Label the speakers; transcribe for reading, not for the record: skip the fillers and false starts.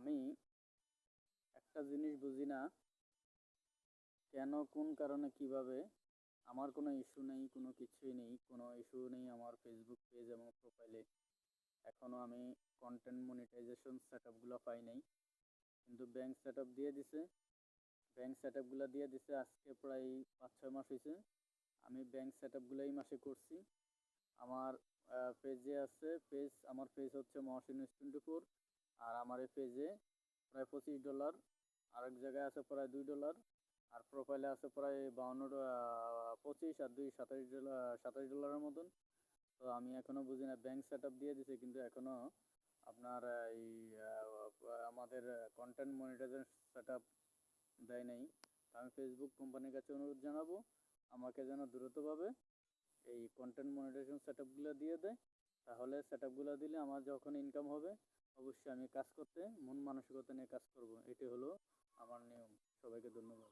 Speaker 1: আমি একটা জিনিস বুঝি না, কেন, কোন কারণে, কিভাবে আমার কোনো ইস্যু নেই, কোনো কিছুই নেই, কোনো ইস্যু নেই আমার ফেসবুক পেজ এবং প্রোফাইলে। এখনও আমি কন্টেন্ট মনিটাইজেশন সেটআপগুলো পাই নাই, কিন্তু ব্যাংক সেটআপ দিয়ে দিছে। ব্যাংক সেটআপগুলো দিয়ে দিছে আজকে প্রায় ৫-৬ মাস হয়েছে। আমি ব্যাংক সেটআপগুলো এই মাসে করছি। আমার পেজে আছে, আমার পেজ হচ্ছে মহসিন নিউজ 24। আর আমার এই পেজে প্রায় $25, আরেক জায়গায় আছে প্রায় $2, আর প্রোফাইলে আছে প্রায় 25 আর 2 $27 মতন। তো আমি এখনো বুঝি না, ব্যাংক সেটআপ দিয়ে দিছে কিন্তু এখনো আপনার এই আমাদের কন্টেন্ট মনিটাইজেশন সেটআপ দেয় নাই। আমি ফেসবুক কোম্পানির কাছে অনুরোধ জানাবো আমাকে যেন দ্রুতভাবে এই কন্টেন্ট মনিটাইজেশন সেটআপগুলো দিয়ে দেয়। তাহলে সেটআপগুলো দিলে আমার যখন ইনকাম হবে, অবশ্যই আমি কাজ করতে মন মানসিকতা নিয়ে কাজ করব। এটি হলো আমার নিয়ম। সবাইকে ধন্যবাদ।